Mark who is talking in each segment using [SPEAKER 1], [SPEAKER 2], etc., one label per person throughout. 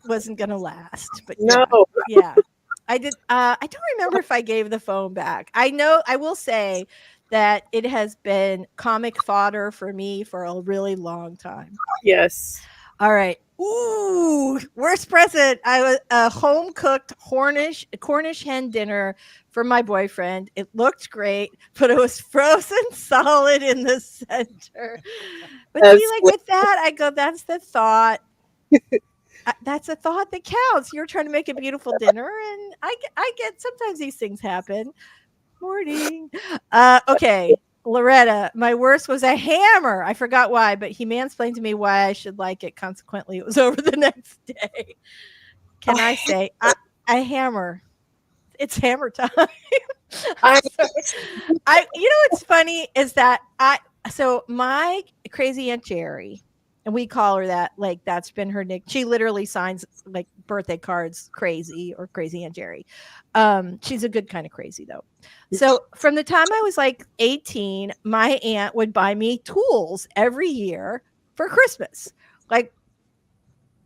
[SPEAKER 1] wasn't going to last. But
[SPEAKER 2] No.
[SPEAKER 1] yeah. I did. I don't remember if I gave the phone back. I know. I will say that it has been comic fodder for me for a really long time.
[SPEAKER 2] Yes.
[SPEAKER 1] All right. Ooh, worst present. I was a home cooked Cornish hen dinner for my boyfriend. It looked great, but it was frozen solid in the center. But see,
[SPEAKER 2] That's
[SPEAKER 1] like with that, I go, that's the thought. That's a thought that counts. You're trying to make a beautiful dinner, and I get sometimes these things happen. Morning. Okay. Loretta, my worst was a hammer. I forgot why, but he mansplained to me why I should like it. Consequently, it was over the next day. Can I say a hammer? It's hammer time. I'm
[SPEAKER 2] I
[SPEAKER 1] sorry. You know what's funny is that so my crazy Aunt Jerry, and we call her that, like that's been her nick. She literally signs like birthday cards crazy or crazy Aunt Jerry. She's a good kind of crazy though. So from the time I was like 18, my aunt would buy me tools every year for Christmas. Like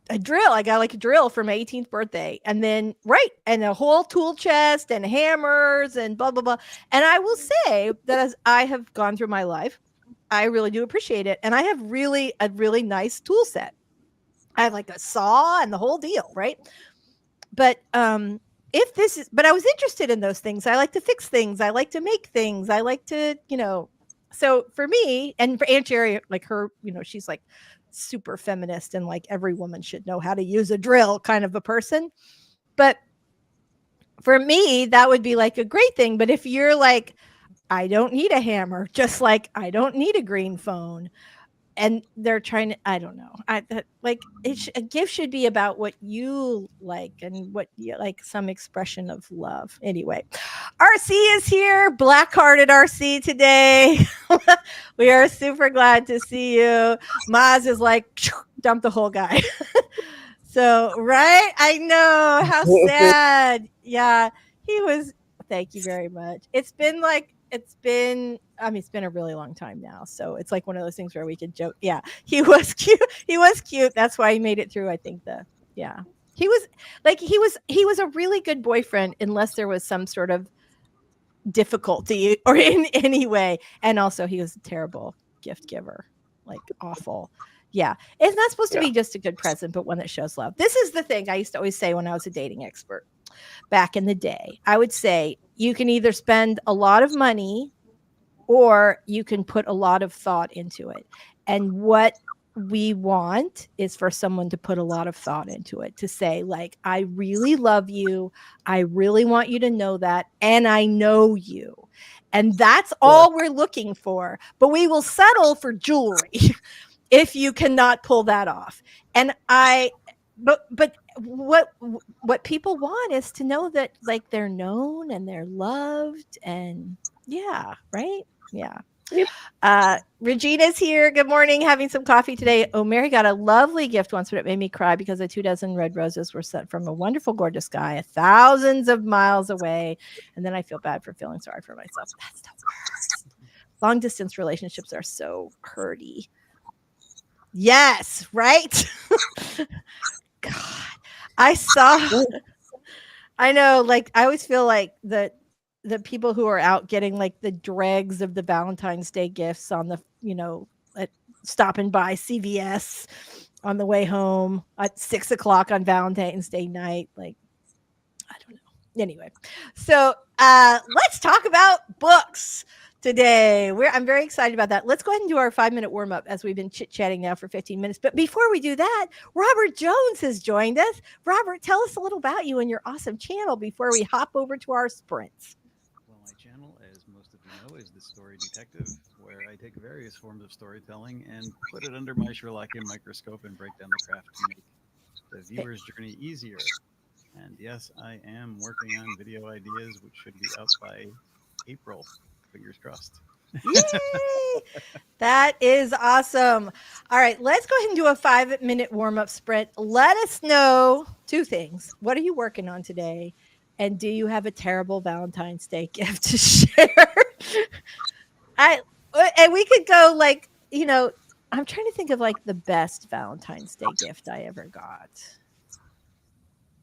[SPEAKER 1] a drill. I got like a drill for my 18th birthday. And then, right. And a whole tool chest and hammers and blah, blah, blah. And I will say that as I have gone through my life, I really do appreciate it. And I have really a really nice tool set. I have like a saw and the whole deal. Right. But, if this is, but I was interested in those things. I like to fix things. I like to make things. I like to, so for me and for Aunt Jerry, like her, she's like super feminist and like every woman should know how to use a drill kind of a person. But for me, that would be like a great thing. But if you're like, I don't need a hammer, just like I don't need a green phone, and they're trying to, I don't know, like a gift should be about what you like and what you like, some expression of love. Anyway, RC is here, black hearted RC today. We are super glad to see you. Maz is like dump the whole guy. So right, I know, how sad. Yeah, he was. Thank you very much. It's been a really long time now. So it's like one of those things where we could joke. Yeah, he was cute. He was cute. That's why he made it through. I think yeah. He was a really good boyfriend unless there was some sort of difficulty or in any way. And also he was a terrible gift giver. Like awful. Yeah. It's not supposed to
[SPEAKER 2] yeah.
[SPEAKER 1] be just a good present, but one that shows love. This is the thing I used to always say when I was a dating expert back in the day. I would say you can either spend a lot of money or you can put a lot of thought into it. And what we want is for someone to put a lot of thought into it, to say, like, I really love you. I really want you to know that. And I know you. And that's
[SPEAKER 2] Yeah.
[SPEAKER 1] all we're looking for. But we will settle for jewelry if you cannot pull that off. And but what people want is to know that like they're known and they're loved, and yeah, right? Yeah.
[SPEAKER 2] Yep.
[SPEAKER 1] Regina's here. Good morning. Having some coffee today. Oh, Mary got a lovely gift once, but it made me cry because the 24 red roses were sent from a wonderful, gorgeous guy thousands of miles away. And then I feel bad for feeling sorry for myself. That's the worst. Long distance relationships are so hurty. Yes, right? God, I saw. I know, like I always feel like the people who are out getting like the dregs of the Valentine's Day gifts on the, stopping by CVS on the way home at 6 o'clock on Valentine's Day night. Like, I don't know. Anyway, so let's talk about books today. I'm very excited about that. Let's go ahead and do our 5-minute warm up as we've been chit chatting now for 15 minutes. But before we do that, Robert Jones has joined us. Robert, tell us a little about you and your awesome channel before we hop over to our sprints.
[SPEAKER 3] Well, my channel, as most of you know, is The Story Detective, where I take various forms of storytelling and put it under my Sherlockian microscope and break down the craft to make the viewer's journey easier. And yes, I am working on video ideas, which should be out by April. Fingers crossed.
[SPEAKER 1] Yay! That is awesome. All right, let's go ahead and do a 5-minute warm up sprint. Let us know two things. What are you working on today? And do you have a terrible Valentine's Day gift to share? And we could go like, I'm trying to think of like the best Valentine's Day gift I ever got.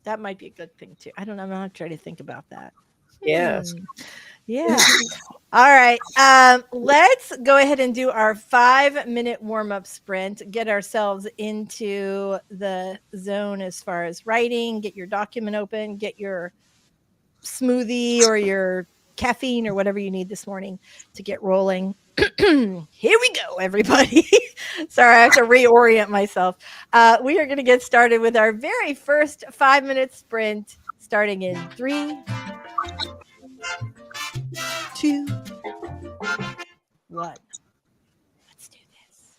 [SPEAKER 1] That might be a good thing too. I don't know. I'm not trying to think about that.
[SPEAKER 2] Yes.
[SPEAKER 1] Yeah. All right. Let's go ahead and do our 5-minute warm up sprint, get ourselves into the zone as far as writing, get your document open, get your smoothie or your caffeine or whatever you need this morning to get rolling. Here we go, everybody. Sorry, I have to reorient myself. We are going to get started with our very first 5-minute sprint starting in 3, 2, 1. Let's do this.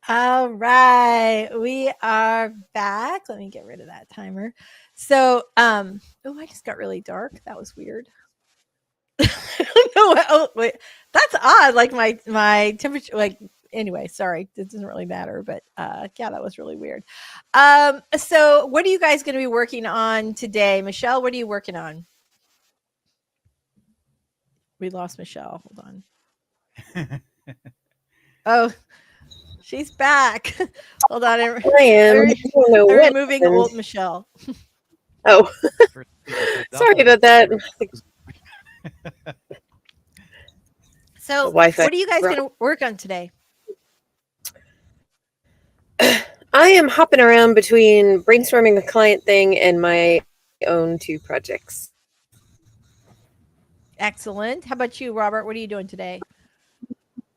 [SPEAKER 1] All right, we are back. Let me get rid of that timer. So, oh, I just got really dark. That was weird. I don't know. Oh, wait, that's odd. Like my temperature. Like anyway, sorry, it doesn't really matter. But yeah, that was really weird. So what are you guys going to be working on today, Michelle? What are you working on? We lost Michelle. Hold on. Oh, she's back. Hold on.
[SPEAKER 2] I am. I don't know
[SPEAKER 1] They're
[SPEAKER 2] what
[SPEAKER 1] removing
[SPEAKER 2] happened.
[SPEAKER 1] old Michelle.
[SPEAKER 2] Oh, sorry about that.
[SPEAKER 1] So,
[SPEAKER 2] Wi-Fi.
[SPEAKER 1] what are you guys going to work on today?
[SPEAKER 2] I am hopping around between brainstorming a client thing and my own 2 projects.
[SPEAKER 1] Excellent. How about you, Robert? What are you doing today?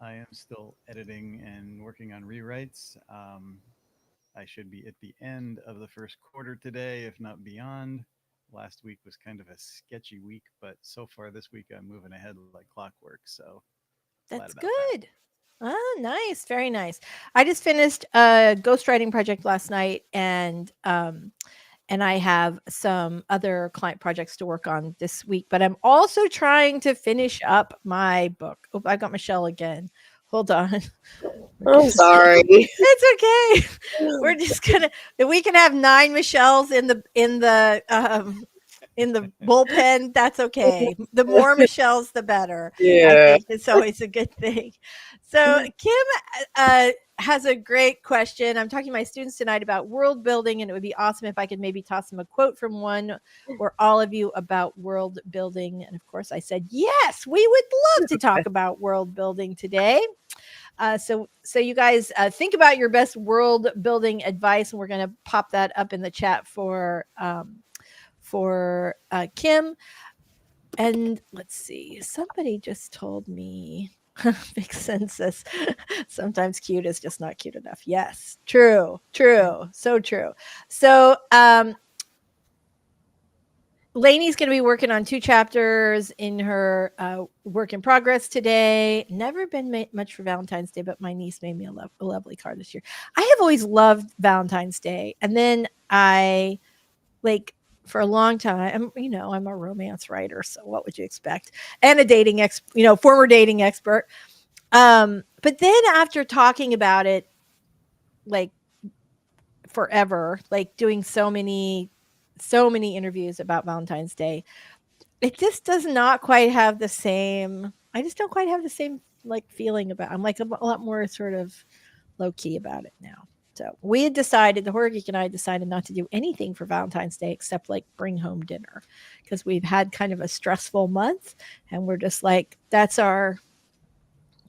[SPEAKER 3] I am still editing and working on rewrites. I should be at the end of the first quarter today, if not beyond. Last week was kind of a sketchy week, but so far this week I'm moving ahead like clockwork. So
[SPEAKER 1] that's good. Oh, nice. Very nice. I just finished a ghostwriting project last night, and I have some other client projects to work on this week, but I'm also trying to finish up my book. Oh, I got Michelle again. Hold on.
[SPEAKER 2] I'm sorry.
[SPEAKER 1] It's okay. We're just gonna. We can have 9 Michelles in the bullpen. That's okay. The more Michelles, the better.
[SPEAKER 2] Yeah.
[SPEAKER 1] I think it's always a good thing. So Kim has a great question. I'm talking to my students tonight about world building, and it would be awesome if I could maybe toss them a quote from one or all of you about world building. And of course, I said yes. We would love to talk about world building today. So you guys think about your best world building advice, and we're going to pop that up in the chat for Kim. And let's see, somebody just told me big census. Sometimes cute is just not cute enough. Yes, true, so true. So Lainey's going to be working on 2 chapters in her work in progress today. Never been much for Valentine's Day, but my niece made me a lovely card this year. I have always loved Valentine's Day. And then I, like, for a long time, I'm a romance writer, so what would you expect? And a dating former dating expert. But then after talking about it, like, forever, like doing so many interviews about Valentine's Day, it just does not quite have the same. I just don't quite have the same like feeling about. I'm like a lot more sort of low key about it now. So we had decided, the Horror Geek and I decided not to do anything for Valentine's Day except like bring home dinner, because we've had kind of a stressful month, and we're just like, that's our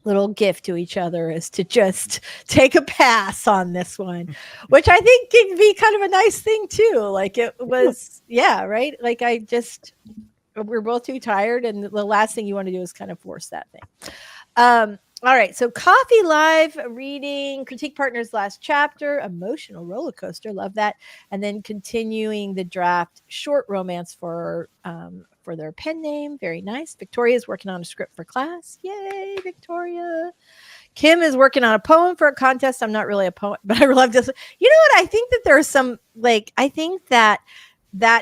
[SPEAKER 1] little gift to each other, is to just take a pass on this one, which I think can be kind of a nice thing too. Like it was, yeah, right. Like we're both too tired, and the last thing you want to do is kind of force that thing. All right, so Coffee Live reading Critique Partners' last chapter, emotional roller coaster, love that, and then continuing the draft short romance for their pen name, very nice. Victoria's working on a script for class, yay, Victoria. Kim is working on a poem for a contest. I'm not really a poet, but I love this. You know what? I think that there's some I think that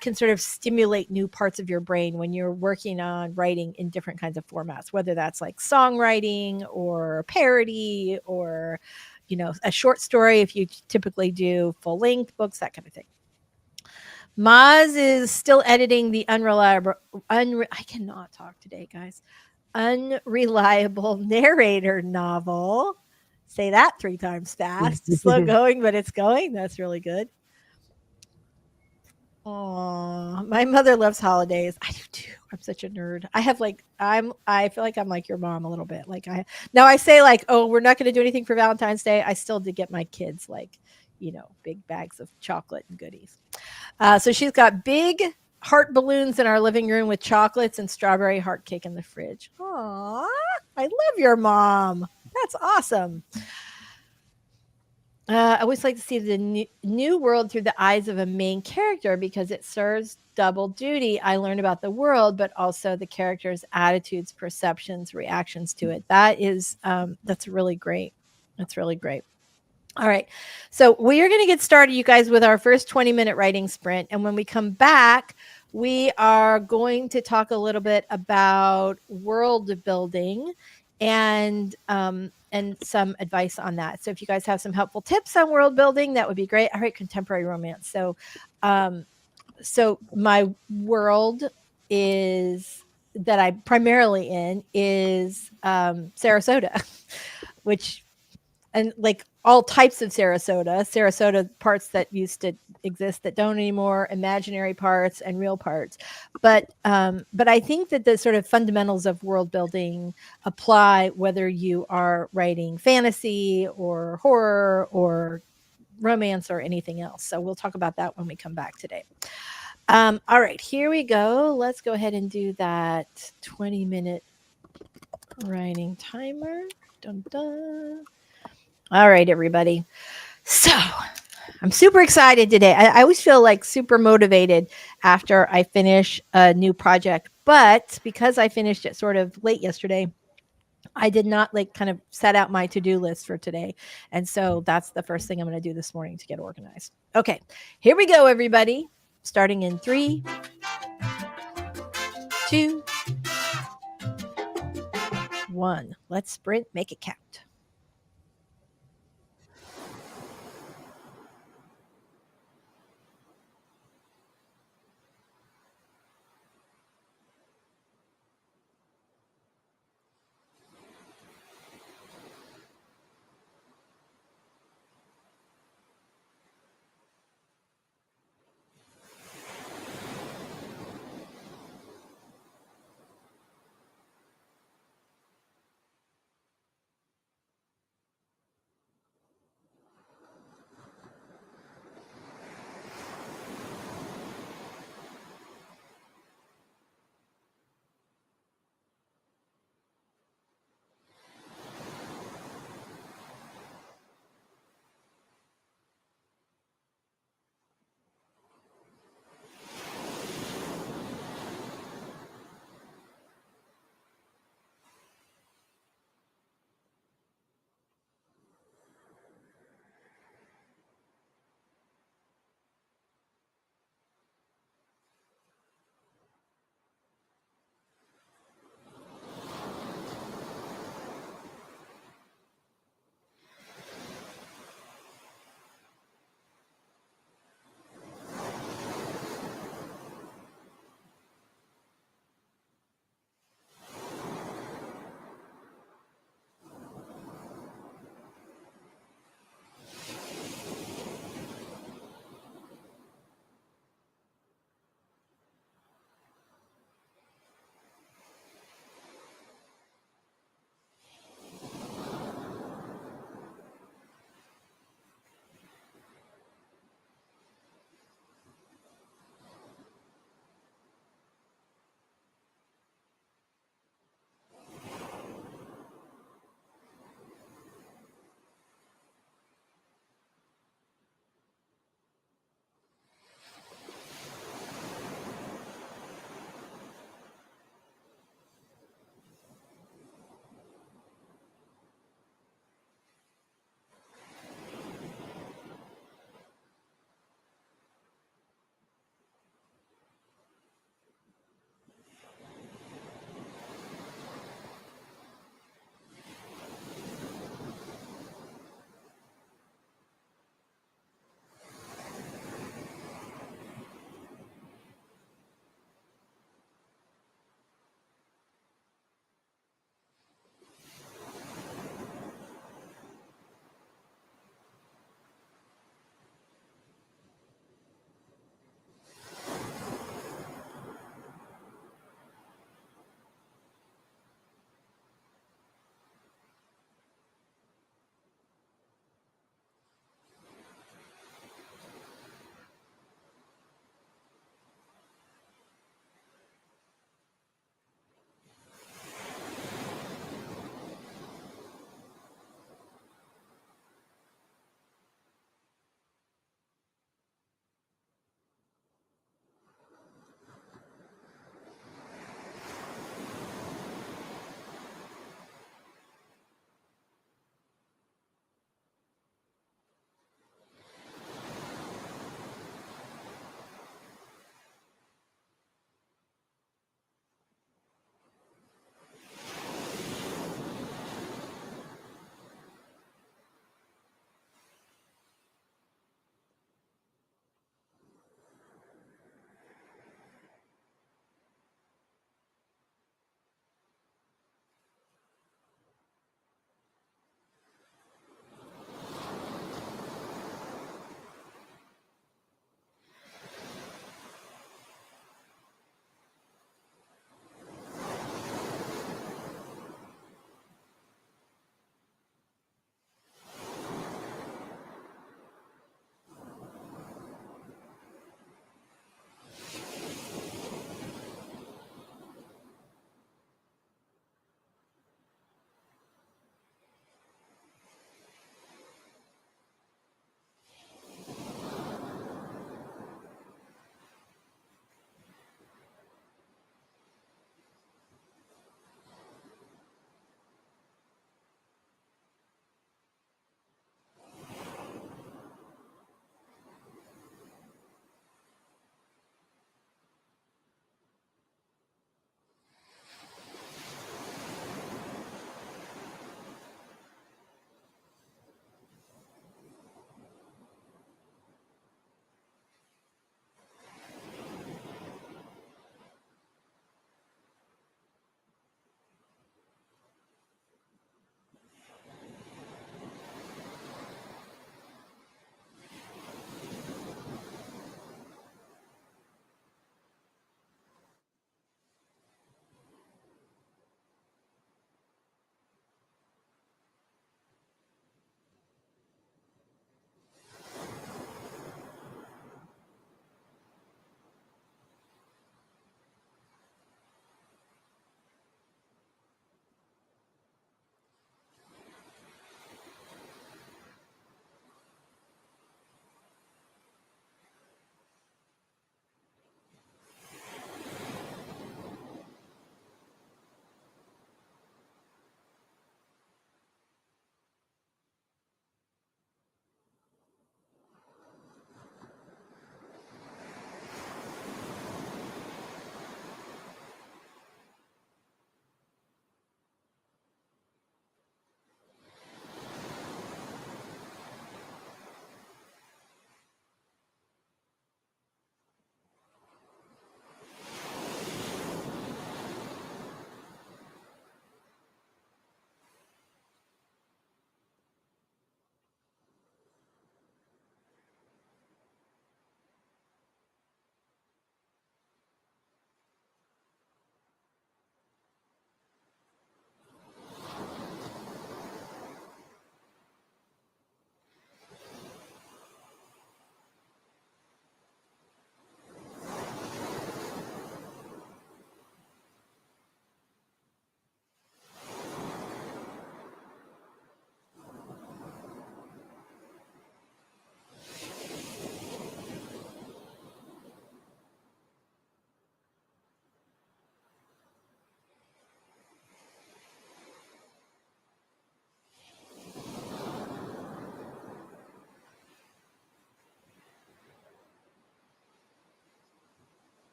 [SPEAKER 1] can sort of stimulate new parts of your brain when you're working on writing in different kinds of formats, whether that's like songwriting or parody or, a short story, if you typically do full length books, that kind of thing. Maz is still editing the I cannot talk today, guys. Unreliable narrator novel. Say that 3 times fast. Slow going, but it's going. That's really good. Oh, my mother loves holidays. I do too. I'm such a nerd. I feel like I'm like your mom a little bit. Now I say like, oh, we're not going to do anything for Valentine's Day. I still did get my kids big bags of chocolate and goodies. So she's got big heart balloons in our living room with chocolates and strawberry heart cake in the fridge. Aw, I love your mom. That's awesome. I always like to see the new world through the eyes of a main character, because it serves double duty. I learn about the world, but also the character's attitudes, perceptions, reactions to it. That's really great. That's really great. All right. So we are going to get started, you guys, with our first 20-minute writing sprint. And when we come back, we are going to talk a little bit about world building and some advice on that. So if you guys have some helpful tips on world building, that would be great. All right, contemporary romance. So my world is that I'm primarily in is Sarasota, which and like all types of Sarasota parts that used to exist that don't anymore, imaginary parts and real parts. But I think that the sort of fundamentals of world building apply whether you are writing fantasy or horror or romance or anything else. So we'll talk about that when we come back today. All right, here we go. Let's go ahead and do that 20-minute writing timer. Dun, dun. All right, everybody. So I'm super excited today. I always feel like super motivated after I finish a new project. But because I finished it sort of late yesterday, I did not like kind of set out my to-do list for today. And so that's the first thing I'm going to do this morning to get organized. Okay, here we go, everybody. Starting in 3, 2, 1. Let's sprint, make it count.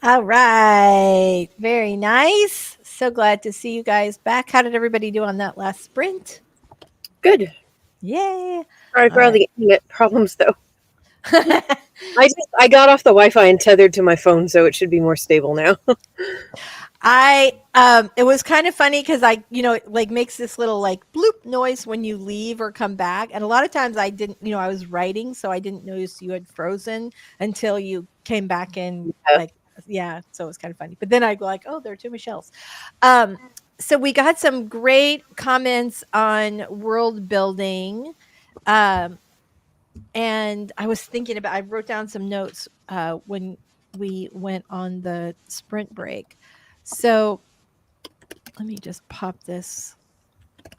[SPEAKER 1] All right. Very nice. So glad to see you guys back. How did everybody do on that last sprint?
[SPEAKER 2] Good.
[SPEAKER 1] Yay.
[SPEAKER 2] Sorry for
[SPEAKER 1] All
[SPEAKER 2] all the internet problems, though. I got off the Wi-Fi and tethered to my phone, so it should be more stable now.
[SPEAKER 1] It was kind of funny because it like makes this little like bloop noise when you leave or come back. And a lot of times I didn't, I was writing, so I didn't notice you had frozen until you came back in.
[SPEAKER 2] Yeah.
[SPEAKER 1] Like, yeah, so it was kind of funny. But then I go like, oh, there are two Michelles. So we got some great comments on world building. And I was thinking about, I wrote down some notes when we went on the sprint break. So let me just pop this.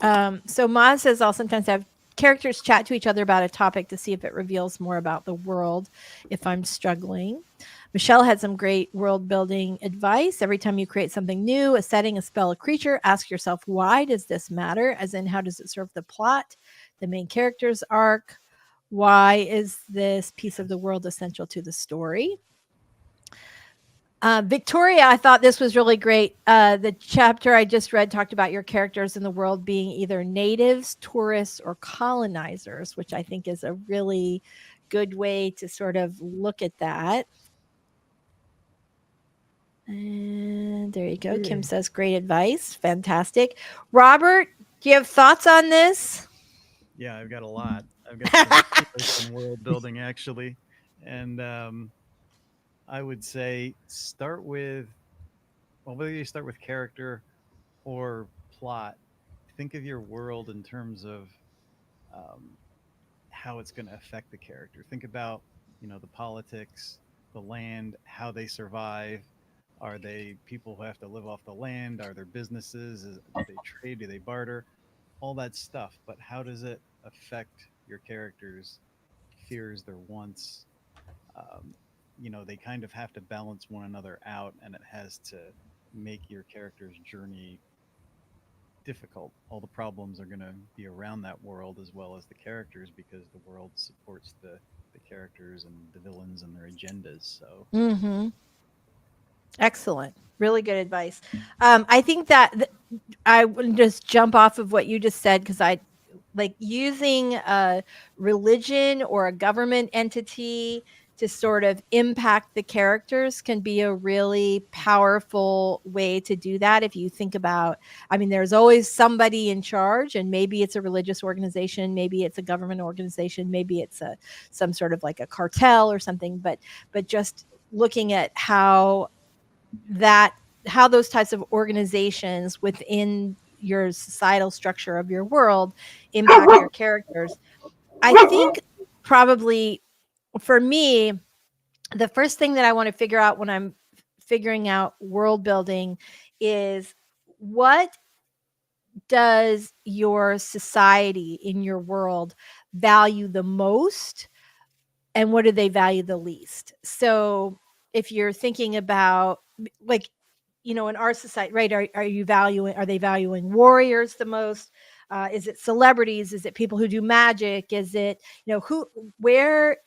[SPEAKER 1] So Maz says I'll sometimes have characters chat to each other about a topic to see if it reveals more about the world if I'm struggling. Michelle had some great world building advice. Every time you create something new, a setting, a spell, a creature, ask yourself, why does this matter? As in, how does it serve the plot, the main character's arc? Why is this piece of the world essential to the story? Victoria, I thought this was really great. The chapter I just read talked about your characters in the world being either natives, tourists, or colonizers, which I think is a really good way to sort of look at that. And there you go. Kim says, great advice. Fantastic. Robert, do you have thoughts on this?
[SPEAKER 3] Yeah, I've got a lot. I've got some world building actually, and I would say start with, well, whether you start with character or plot, think of your world in terms of how it's going to affect the character. Think about, the politics, the land, how they survive. Are they people who have to live off the land? Are there businesses? Do they trade? Do they barter? All that stuff. But how does it affect your characters' fears, their wants? They kind of have to balance one another out, and it has to make your character's journey difficult. All the problems are going to be around that world as well as the characters, because the world supports the characters and the villains and their agendas. So
[SPEAKER 1] Excellent. Really good advice. I think that I would just jump off of what you just said, because I like using a religion or a government entity to sort of impact the characters can be a really powerful way to do that. If you think about, there's always somebody in charge, and maybe it's a religious organization, maybe it's a government organization, maybe it's some sort of like a cartel or something, but just looking at how those types of organizations within your societal structure of your world impact your characters. I think probably for me, the first thing that I want to figure out when I'm figuring out world building is, what does your society in your world value the most, and what do they value the least? So if you're thinking about, like, in our society, right? Are they valuing warriors the most? Is it celebrities? Is it people who do magic? Is it, where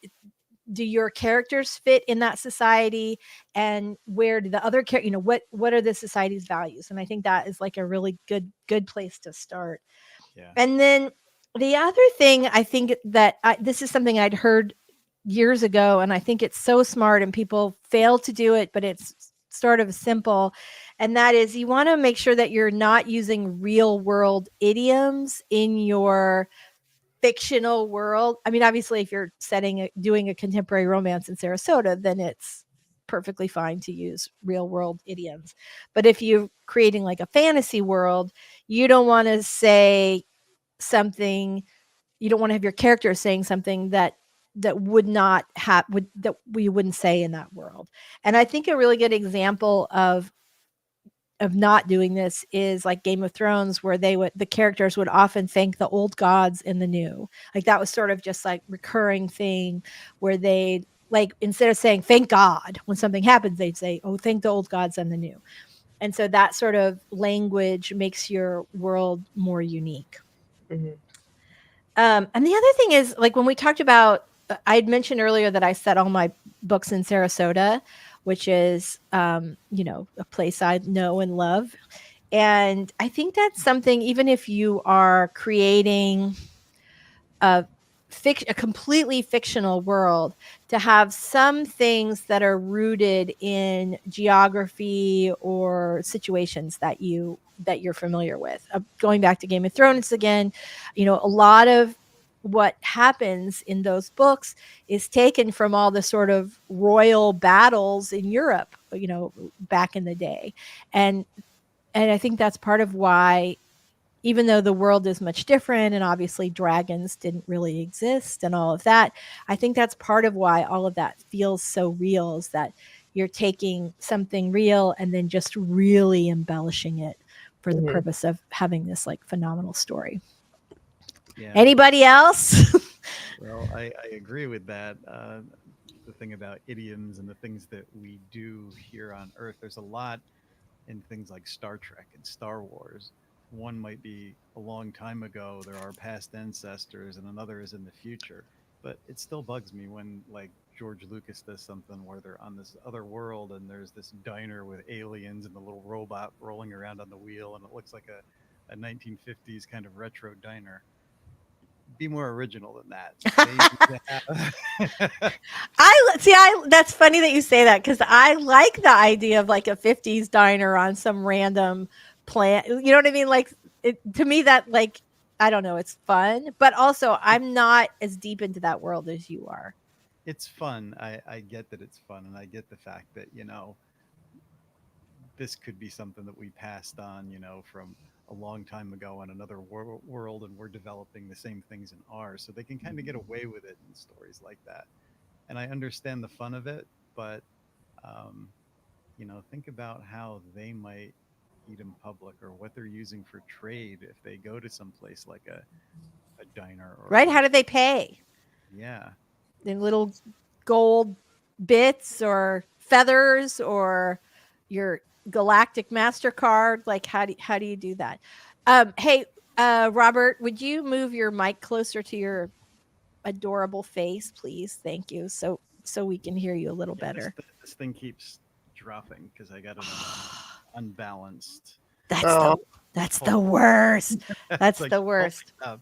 [SPEAKER 1] do your characters fit in that society, and where do the other what are the society's values? And I think that is like a really good place to start.
[SPEAKER 3] yeah.
[SPEAKER 1] And then the other thing, I think that this is something I'd heard years ago, and I think it's so smart, and people fail to do it, but it's sort of simple. And that is, you want to make sure that you're not using real world idioms in your fictional world. Obviously, if you're doing a contemporary romance in Sarasota, then it's perfectly fine to use real world idioms. But if you're creating like a fantasy world, you don't want to say something, you don't want to have your characters saying something that would not have that we wouldn't say in that world. And I think a really good example of not doing this is like Game of Thrones, where the characters would often thank the old gods in the new. Like that was sort of just like recurring thing, where they, like, instead of saying thank God when something happens, they'd say, oh, thank the old gods and the new. And so that sort of language makes your world more unique.
[SPEAKER 2] Mm-hmm.
[SPEAKER 1] And the other thing is, like, when we talked about, I had mentioned earlier that I set all my books in Sarasota. which is, a place I know and love. And I think that's something, even if you are creating a a completely fictional world, to have some things that are rooted in geography or situations that you're familiar with. Going back to Game of Thrones again, a lot of what happens in those books is taken from all the sort of royal battles in Europe, back in the day. And I think that's part of why, even though the world is much different and obviously dragons didn't really exist and all of that, I think that's part of why all of that feels so real, is that you're taking something real and then just really embellishing it for the
[SPEAKER 2] Mhm.
[SPEAKER 1] purpose of having this like phenomenal story.
[SPEAKER 3] Yeah.
[SPEAKER 1] Anybody else?
[SPEAKER 3] Well, I agree with that. The thing about idioms and the things that we do here on Earth, there's a lot in things like Star Trek and Star Wars. One might be a long time ago, there are past ancestors, and another is in the future. But it still bugs me when, like, George Lucas does something where they're on this other world and there's this diner with aliens and the little robot rolling around on the wheel, and it looks like a 1950s kind of retro diner. Be more original than that. They need to have-
[SPEAKER 1] That's funny that you say that, because I like the idea of like a 50s diner on some random plant. You know what I mean? Like, to me, that, like, I don't know, it's fun, but also I'm not as deep into that world as you are.
[SPEAKER 3] it's fun. I get that it's fun, and I get the fact that, this could be something that we passed on, from a long time ago on another world, and we're developing the same things in ours. So they can kind of get away with it in stories like that. And I understand the fun of it, but, um, think about how they might eat in public, or what they're using for trade if they go to some place like a diner or a
[SPEAKER 1] Right? How do
[SPEAKER 3] restaurant.
[SPEAKER 1] they pay?
[SPEAKER 3] Yeah.
[SPEAKER 1] In little gold bits or feathers or your galactic MasterCard? Like, how do you do that? Hey, Robert, would you move your mic closer to your adorable face, please? Thank you. So we can hear you a little
[SPEAKER 3] Yeah,
[SPEAKER 1] better.
[SPEAKER 3] this thing keeps dropping because I got it unbalanced.
[SPEAKER 1] That's the
[SPEAKER 2] Oh,
[SPEAKER 1] that's
[SPEAKER 3] Hold
[SPEAKER 1] the
[SPEAKER 3] on.
[SPEAKER 1] worst.
[SPEAKER 3] It's
[SPEAKER 1] That's
[SPEAKER 3] like
[SPEAKER 1] the
[SPEAKER 3] falling
[SPEAKER 1] worst.
[SPEAKER 3] down.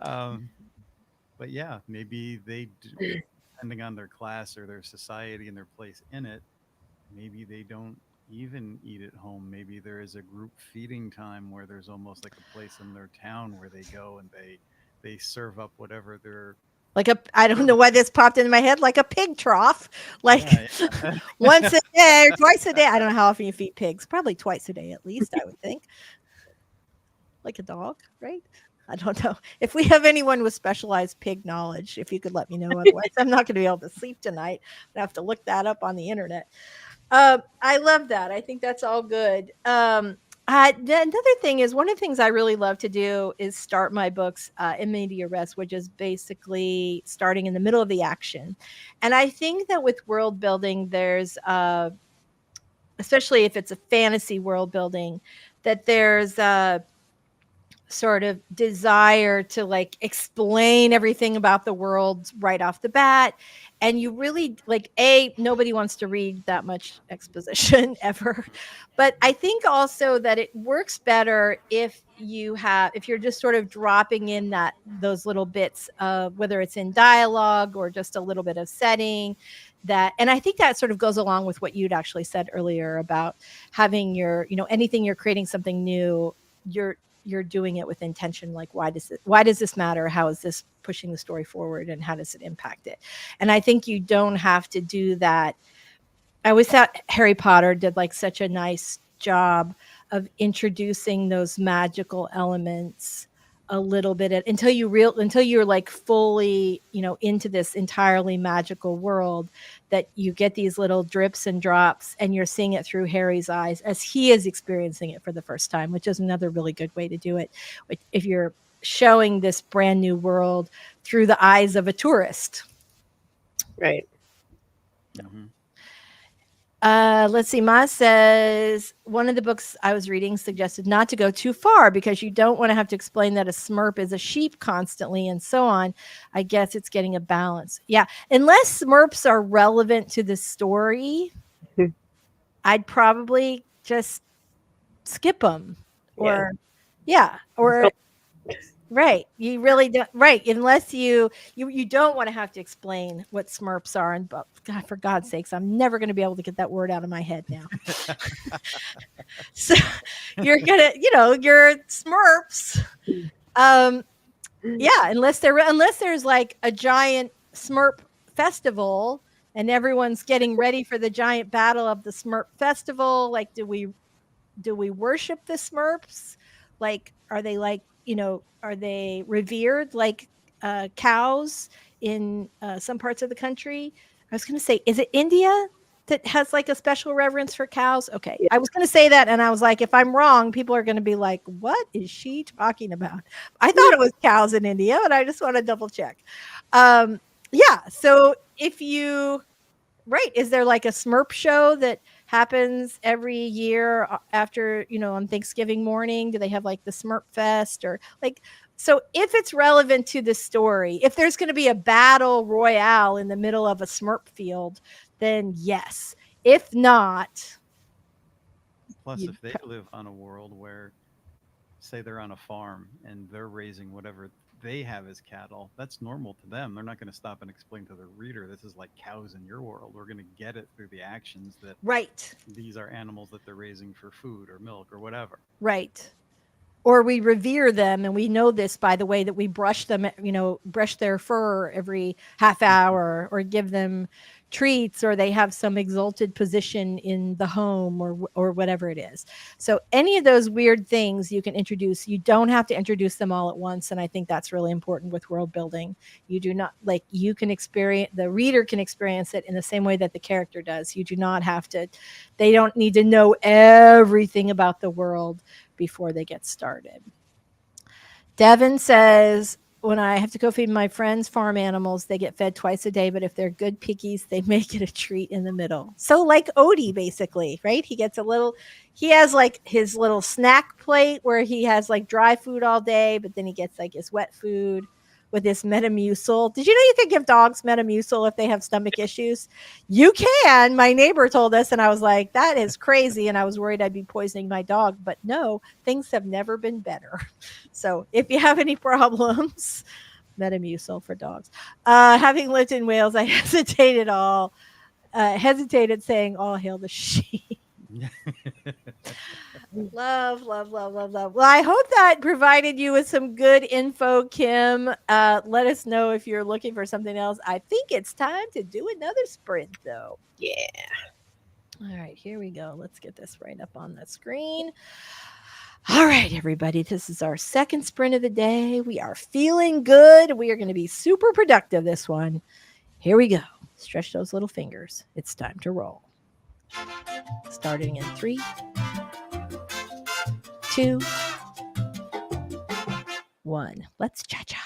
[SPEAKER 3] Um, but yeah, maybe they do, depending on their class or their society and their place in it, maybe they don't even eat at home. Maybe there is a group feeding time where there's almost like a place in their town where they go and they serve up whatever they're
[SPEAKER 1] Like I don't know
[SPEAKER 3] serving.
[SPEAKER 1] why this popped into my head, like a pig trough, like
[SPEAKER 3] Yeah, yeah.
[SPEAKER 1] once a day or twice a day. I don't know how often you feed pigs. Probably twice a day at least, I would think. Like a dog, right? I don't know. If we have anyone with specialized pig knowledge, if you could let me know. Otherwise, I'm not going to be able to sleep tonight. I have to look that up on the internet. I love that. I think that's all good. Another thing is, one of the things I really love to do is start my books in media res, which is basically starting in the middle of the action. And I think that with world building, there's especially if it's a fantasy world building, that there's a sort of desire to like explain everything about the world right off the bat. And you really like, nobody wants to read that much exposition ever. But I think also that it works better if you're just sort of dropping in those little bits of, whether it's in dialogue or just a little bit of setting, and I think that sort of goes along with what you'd actually said earlier about having anything you're creating something new, you're doing it with intention. Like, why does this matter? How is this pushing the story forward, and how does it impact it? And I think you don't have to do that. I always thought Harry Potter did like such a nice job of introducing those magical elements a little bit until you're like fully, into this entirely magical world, that you get these little drips and drops and you're seeing it through Harry's eyes as he is experiencing it for the first time, which is another really good way to do it. If you're showing this brand new world through the eyes of a tourist.
[SPEAKER 2] right.
[SPEAKER 3] Mhm.
[SPEAKER 1] Let's see. Ma says one of the books I was reading suggested not to go too far because you don't want to have to explain that a Smurf is a sheep constantly and so on. I guess it's getting a balance. Yeah. Unless Smurfs are relevant to the story, I'd probably just skip them,
[SPEAKER 2] Yeah.
[SPEAKER 1] or yeah, or right. You really don't, right, unless you don't want to have to explain what Smurfs are, and but God, for God's sakes, I'm never going to be able to get that word out of my head now. So you're gonna, you're Smurfs. Um, yeah, unless there's like a giant Smurf festival and everyone's getting ready for the giant battle of the Smurf festival. Like, do we worship the Smurfs? Like, are they like, are they revered like cows in some parts of the country? I was going to say, is it India that has like a special reverence for cows? Okay.
[SPEAKER 2] Yeah.
[SPEAKER 1] I was going to say that. And I was like, if I'm wrong, people are going to be like, what is she talking about? I thought it was cows in India, and I just want to double check. Yeah. So if you, right. Is there like a Smurf show that happens every year after, on Thanksgiving morning? Do they have like the Smurf Fest or like, so if it's relevant to the story, if there's going to be a battle royale in the middle of a Smurf field, then yes. If not,
[SPEAKER 3] Plus,
[SPEAKER 1] you
[SPEAKER 3] if they live on a world where, say, they're on a farm and they're raising whatever they have as cattle, that's normal to them. They're not going to stop and explain to the reader, this is like cows in your world. We're going to get it through the actions that
[SPEAKER 1] right,
[SPEAKER 3] these are animals that they're raising for food or milk or whatever.
[SPEAKER 1] right. Or we revere them, and we know this by the way that we brush them, brush their fur every half hour, or give them treats, or they have some exalted position in the home, or whatever it is. So any of those weird things you can introduce. You don't have to introduce them all at once, and I think that's really important with world building. You do not, like, you can experience, the reader can experience it in the same way that the character does. You do not have to, they don't need to know everything about the world before they get started. Devin says, when I have to go feed my friends' farm animals, they get fed twice a day, but if they're good piggies, they make it a treat in the middle. So like Odie, basically, right? He has like his little snack plate where he has like dry food all day, but then he gets like his wet food with this Metamucil. Did you know you could give dogs Metamucil if they have stomach issues? You can. My neighbor told us, and I was like, that is crazy. And I was worried I'd be poisoning my dog, but no, things have never been better. So if you have any problems, Metamucil for dogs. Having lived in Wales, I hesitated saying all hail the sheep. Love, love, love, love, love. Well, I hope that provided you with some good info, Kim. Let us know if you're looking for something else. I think it's time to do another sprint, though.
[SPEAKER 2] Yeah.
[SPEAKER 1] All right, here we go. Let's get this right up on the screen. All right, everybody, this is our second sprint of the day. We are feeling good. We are going to be super productive this one. Here we go. Stretch those little fingers. It's time to roll. Starting in 3, 2, 1. Let's cha-cha.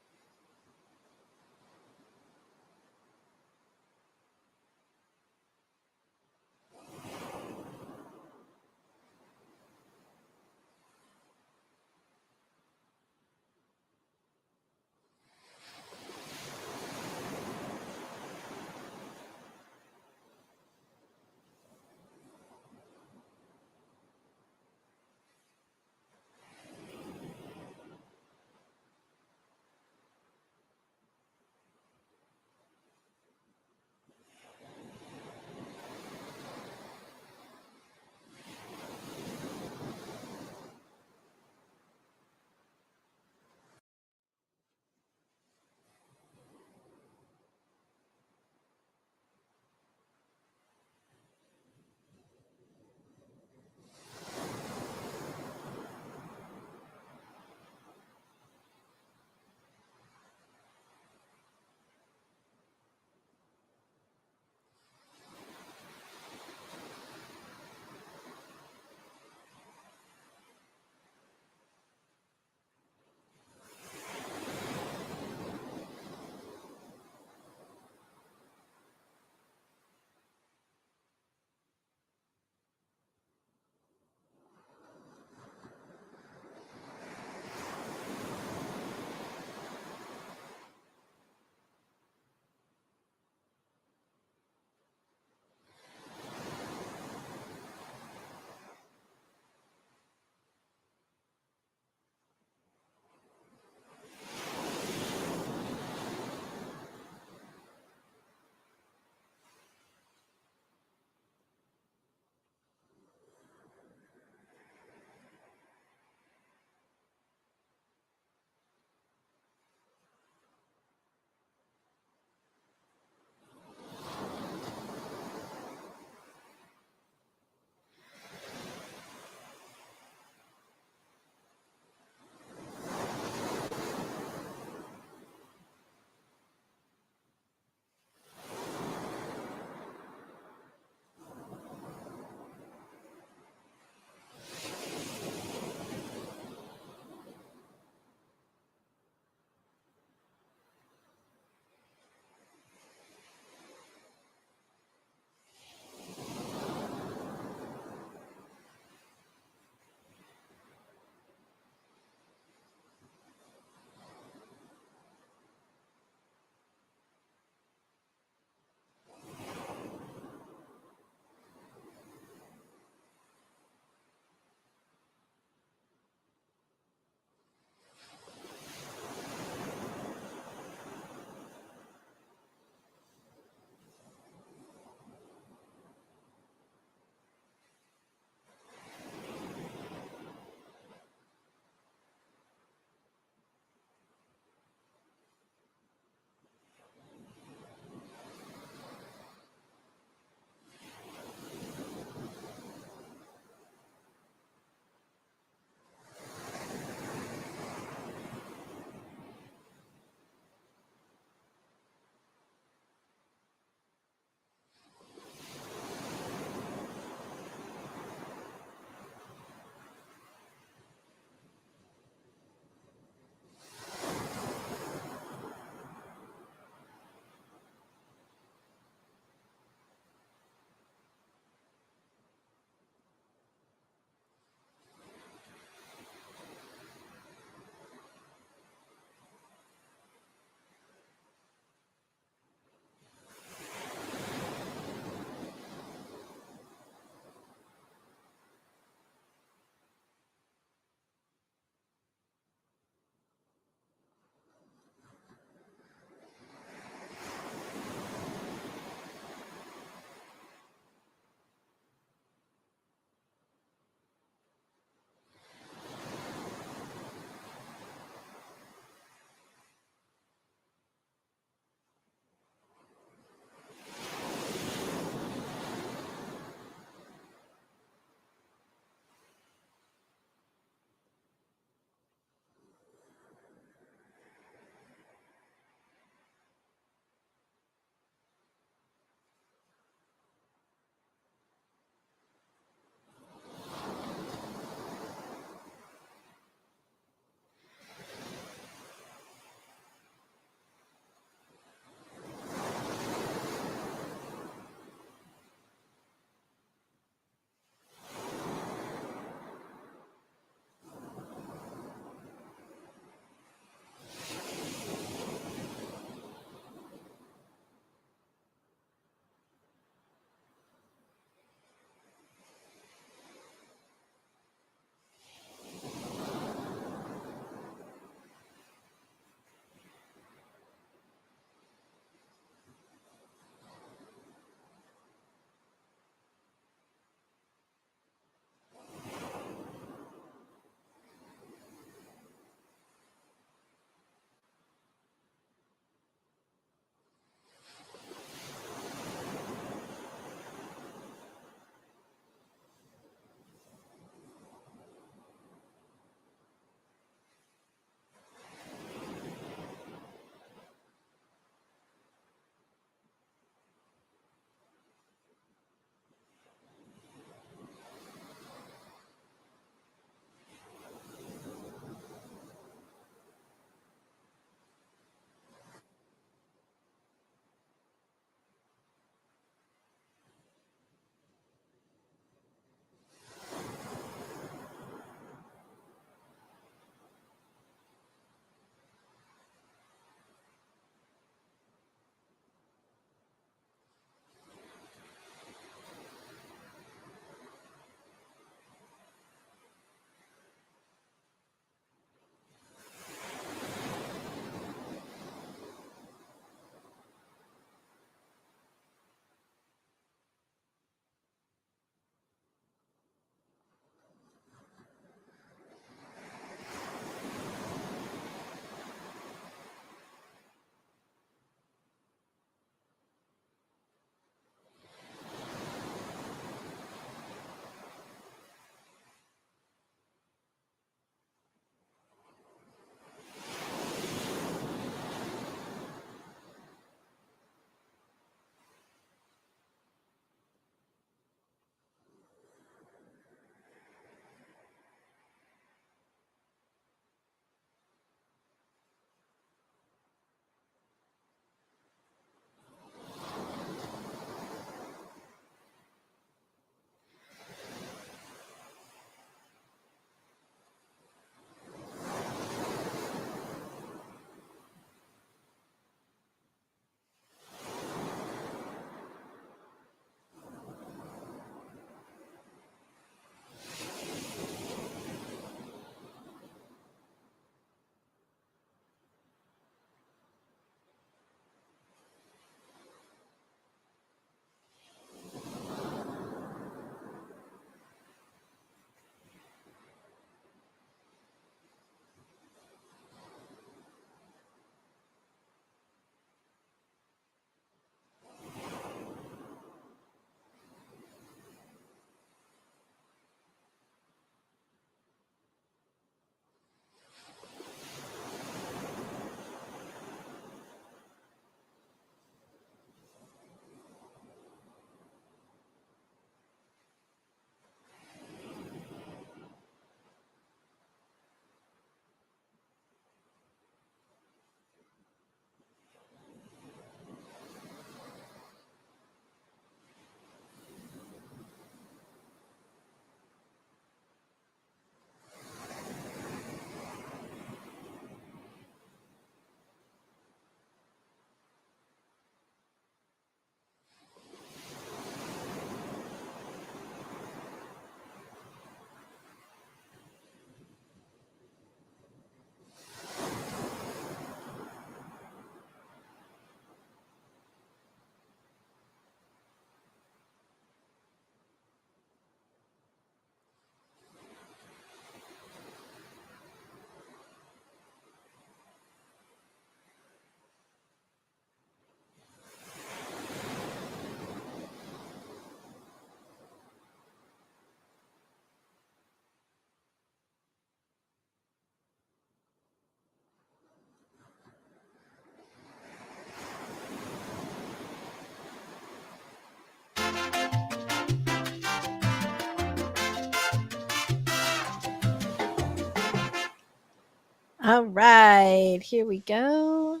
[SPEAKER 1] All right, here we go.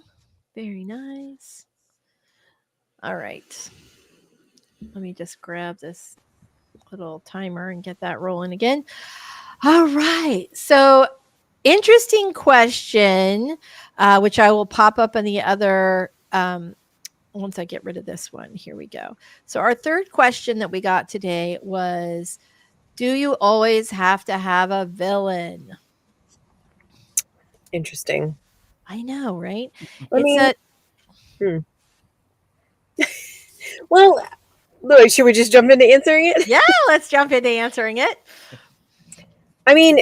[SPEAKER 1] Very nice. All right. Let me just grab this little timer and get that rolling again. All right. So, interesting question, which I will pop up on the other. Once I get rid of this one, here we go. So, our third question that we got today was, do you always have to have a villain?
[SPEAKER 2] Interesting.
[SPEAKER 1] I know, right?
[SPEAKER 2] I
[SPEAKER 1] It's
[SPEAKER 2] mean,
[SPEAKER 1] a
[SPEAKER 2] well, Louis, should we just jump into answering it?
[SPEAKER 1] yeah. Let's jump into answering it.
[SPEAKER 2] I mean,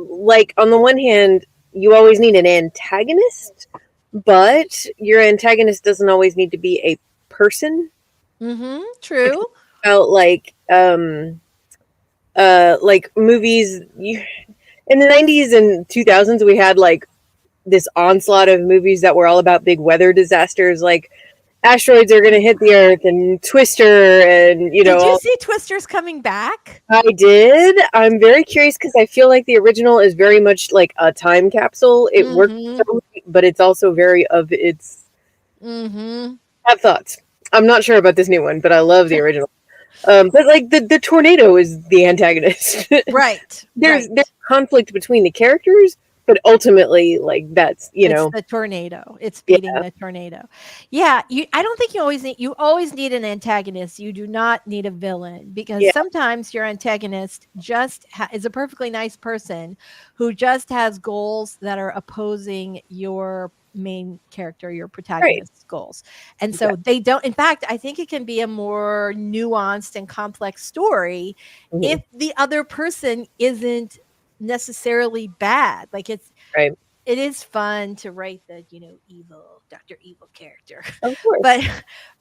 [SPEAKER 2] like on the one hand, you always need an antagonist, but your antagonist doesn't always need to be a person.
[SPEAKER 1] Mm-hmm. True.
[SPEAKER 2] About like movies in the 90s and 2000s, we had like this onslaught of movies that were all about big weather disasters, like asteroids are going to hit the earth and Twister and
[SPEAKER 1] Did you see Twister's coming back?
[SPEAKER 2] I did. I'm very curious because I feel like the original is very much like a time capsule. It works, so, but it's also very of its.
[SPEAKER 1] Mm-hmm.
[SPEAKER 2] I have thoughts. I'm not sure about this new one, but I love the original. But like the tornado is the antagonist.
[SPEAKER 1] Right.
[SPEAKER 2] There's
[SPEAKER 1] right.
[SPEAKER 2] conflict between the characters, but ultimately, like that's
[SPEAKER 1] It's the tornado. It's beating the tornado. Yeah, I don't think you always need an antagonist. You do not need a villain, because sometimes your antagonist just is a perfectly nice person who just has goals that are opposing your main character, your protagonist's goals. And so they don't, in fact, I think it can be a more nuanced and complex story if the other person isn't necessarily bad. Like it is fun to write the evil Dr. Evil character,
[SPEAKER 2] of course.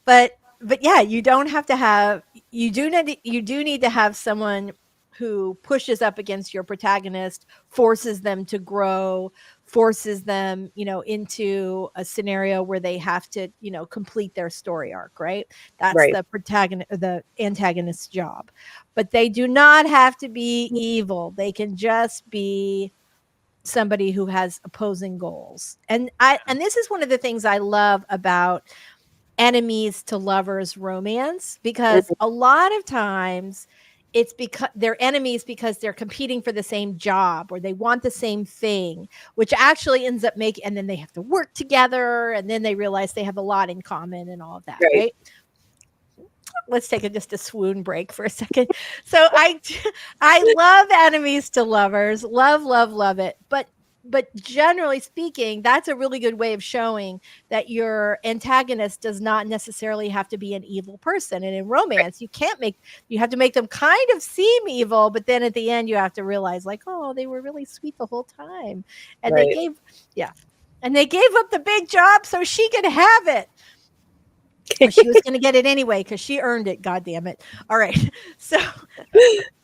[SPEAKER 1] but yeah, you don't have to have, you do need to have someone who pushes up against your protagonist, forces them to grow, forces them into a scenario where they have to complete their story arc, right? That's the antagonist's job. But they do not have to be evil. They can just be somebody who has opposing goals. And this is one of the things I love about enemies to lovers romance, because a lot of times it's because they're enemies because they're competing for the same job or they want the same thing, which actually ends up making, and then they have to work together, and then they realize they have a lot in common and all of that, right? Let's take just a swoon break for a second. So I love enemies to lovers, love it. But generally speaking, that's a really good way of showing that your antagonist does not necessarily have to be an evil person. And in romance, you have to make them kind of seem evil, but then at the end you have to realize, like, oh, they were really sweet the whole time. And they gave up the big job so she could have it. But she was going to get it anyway because she earned it. God damn it! All right, so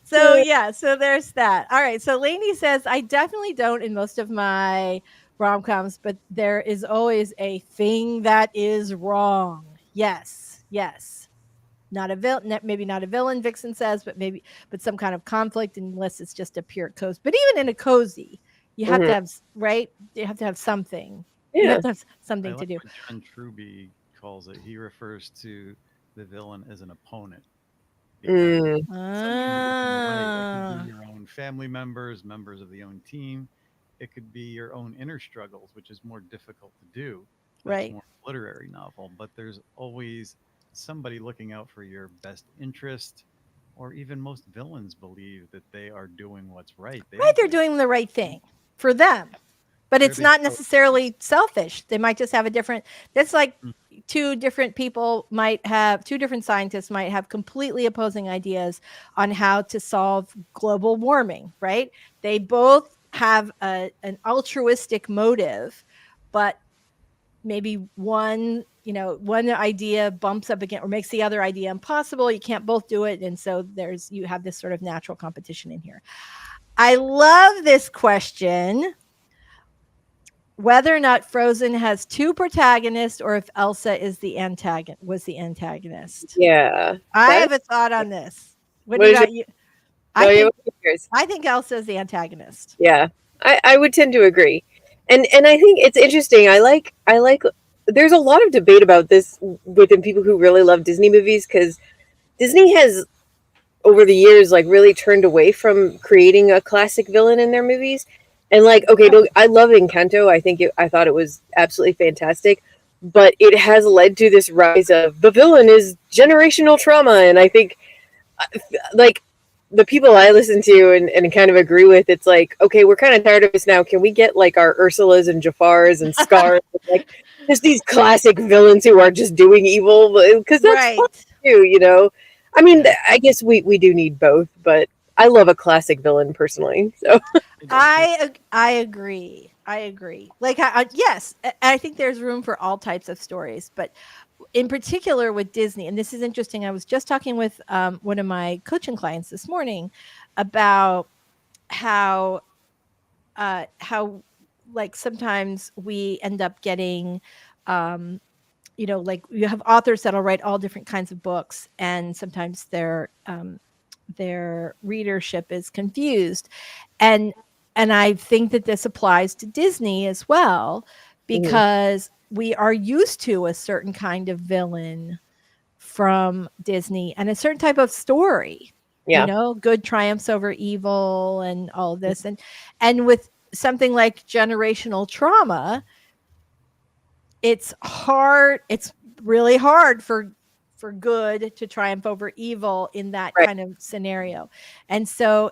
[SPEAKER 1] there's that. All right, so Lainey says, I definitely don't in most of my rom-coms, but there is always a thing that is wrong. Yes, not a villain, maybe not a villain. Vixen says, but some kind of conflict, unless it's just a pure cozy. But even in a cozy, you have to have You have to have something. Yeah. You have to have something to do.
[SPEAKER 3] John Truby calls it. He refers to the villain as an opponent. It can be your own family members of the own team. It could be your own inner struggles, which is more difficult to do. That's more literary novel, but there's always somebody looking out for your best interest, or even most villains believe that they are doing what's right.
[SPEAKER 1] They're doing the right thing for them. But it's not necessarily selfish. They might just have that's like two different scientists might have completely opposing ideas on how to solve global warming, right? They both have an altruistic motive, but maybe one idea bumps up against or makes the other idea impossible. You can't both do it. And so you have this sort of natural competition in here. I love this question. Whether or not Frozen has two protagonists, or if Elsa was the antagonist.
[SPEAKER 2] Yeah,
[SPEAKER 1] I have a thought on this. What do you got? I think Elsa is the antagonist.
[SPEAKER 2] Yeah, I would tend to agree. And I think it's interesting. I like there's a lot of debate about this within people who really love Disney movies, because Disney has over the years like really turned away from creating a classic villain in their movies. And like, okay, I love Encanto. I thought it was absolutely fantastic, but it has led to this rise of the villain is generational trauma. And I think like the people I listen to and kind of agree with, it's like, okay, we're kind of tired of this now. Can we get like our Ursulas and Jafars and Scars, like just these classic villains who are just doing evil? Because that's fun
[SPEAKER 1] Right.
[SPEAKER 2] too, you know. I mean,
[SPEAKER 3] Yeah.
[SPEAKER 2] I guess we do need both, but I love a classic villain personally. So
[SPEAKER 1] I agree. I agree. Like, yes, I think there's room for all types of stories, but in particular with Disney, and this is interesting. I was just talking with one of my coaching clients this morning about how how like sometimes we end up getting um, like you have authors that'll write all different kinds of books, and sometimes their readership is confused, and I think that this applies to Disney as well,
[SPEAKER 2] mhm,
[SPEAKER 1] because we are used to a certain kind of villain from Disney and a certain type of story.
[SPEAKER 2] yeah,
[SPEAKER 1] Good triumphs over evil and all of this, and with something like generational trauma, it's really hard for good to triumph over evil in that
[SPEAKER 2] right,
[SPEAKER 1] kind of scenario. And so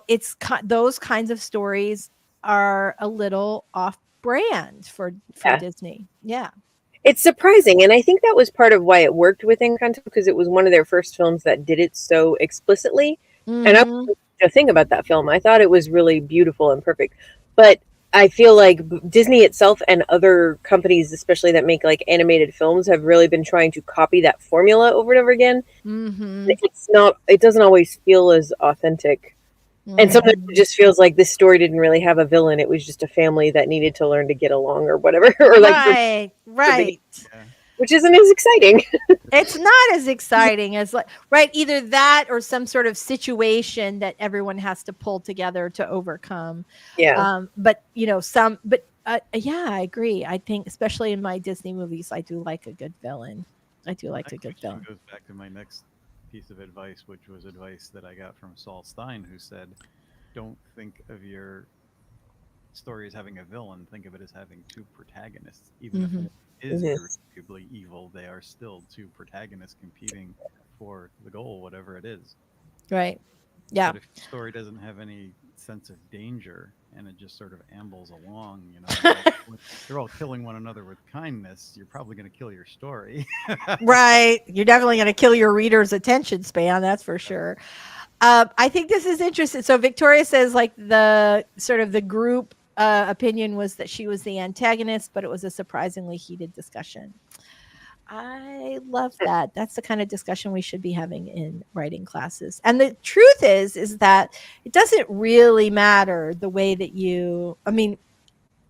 [SPEAKER 1] those kinds of stories are a little off brand for
[SPEAKER 2] yeah.
[SPEAKER 1] Disney. Yeah.
[SPEAKER 2] It's surprising, and I think that was part of why it worked with Encanto, because it was one of their first films that did it so explicitly. And I
[SPEAKER 1] Mhm.
[SPEAKER 2] the thing about that film, I thought it was really beautiful and perfect. But I feel like Disney itself and other companies, especially that make like animated films, have really been trying to copy that formula over and over again.
[SPEAKER 1] Mhm.
[SPEAKER 2] It doesn't always feel as authentic. And sometimes it
[SPEAKER 1] Mhm.
[SPEAKER 2] just feels like this story didn't really have a villain. It was just a family that needed to learn to get along or whatever, or like
[SPEAKER 1] Right.
[SPEAKER 2] the beginning,
[SPEAKER 1] Right.
[SPEAKER 3] Yeah.
[SPEAKER 2] which isn't as exciting.
[SPEAKER 1] It's not as exciting as, like, right, either that or some sort of situation that everyone has to pull together to overcome.
[SPEAKER 2] Yeah.
[SPEAKER 1] Yeah, I agree. I think especially in my Disney movies, I do like a good villain. I do
[SPEAKER 3] Well,
[SPEAKER 1] like
[SPEAKER 3] that
[SPEAKER 1] a good
[SPEAKER 3] question
[SPEAKER 1] villain.
[SPEAKER 3] goes back to my next piece of advice, which was advice that I got from Saul Stein, who said, "Don't think of your story as having a villain. Think of it as having two protagonists. Even if
[SPEAKER 1] Mhm.
[SPEAKER 3] one is
[SPEAKER 2] Mhm.
[SPEAKER 3] irretrievably evil, they are still two protagonists competing for the goal, whatever it is."
[SPEAKER 1] Right. Yeah.
[SPEAKER 3] But if your story doesn't have any sense of danger and it just sort of ambles along, and they're all killing one another with kindness, you're probably going to kill your story.
[SPEAKER 1] Right. You're definitely gonna kill your reader's attention span, that's for sure. I think this is interesting. So Victoria says, like, the sort of the group opinion was that she was the antagonist, but it was a surprisingly heated discussion. I love that. That's the kind of discussion we should be having in writing classes. And the truth is that it doesn't really matter the way that I mean,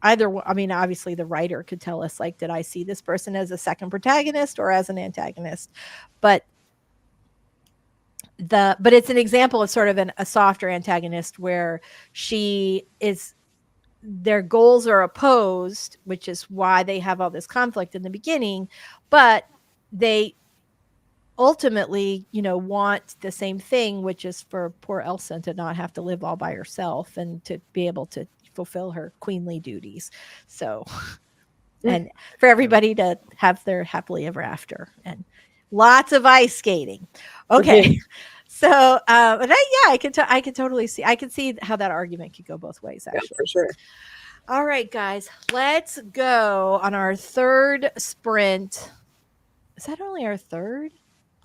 [SPEAKER 1] obviously the writer could tell us, like, did I see this person as a second protagonist or as an antagonist? But it's an example of sort of a softer antagonist where she is their goals are opposed, which is why they have all this conflict in the beginning, but they ultimately, want the same thing, which is for poor Elsa to not have to live all by herself and to be able to fulfill her queenly duties. So, and for
[SPEAKER 3] Yep.
[SPEAKER 1] everybody to have their happily ever after and lots of ice skating. Okay. So, but yeah, I could totally see, I could see how that argument could go both ways,
[SPEAKER 2] Yeah,
[SPEAKER 1] actually.
[SPEAKER 2] for sure.
[SPEAKER 1] All right, guys, let's go on our third sprint. Is that only our third?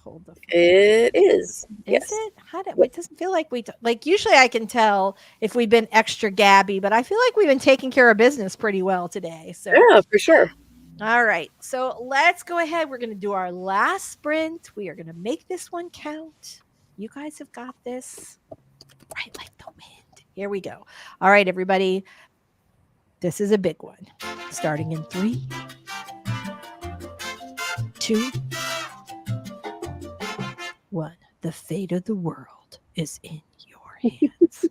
[SPEAKER 1] Hold the phone.
[SPEAKER 2] It is.
[SPEAKER 1] Is
[SPEAKER 2] Yes.
[SPEAKER 1] it? It doesn't feel like like usually I can tell if we've been extra gabby, but I feel like we've been taking care of business pretty well today. So,
[SPEAKER 2] Yeah, for sure.
[SPEAKER 1] all right. So let's go ahead. We're going to do our last sprint. We are going to make this one count. You guys have got this. Right like the wind. Here we go. All right, everybody. This is a big one. Starting in 3, 2, 1. The fate of the world is in your hands.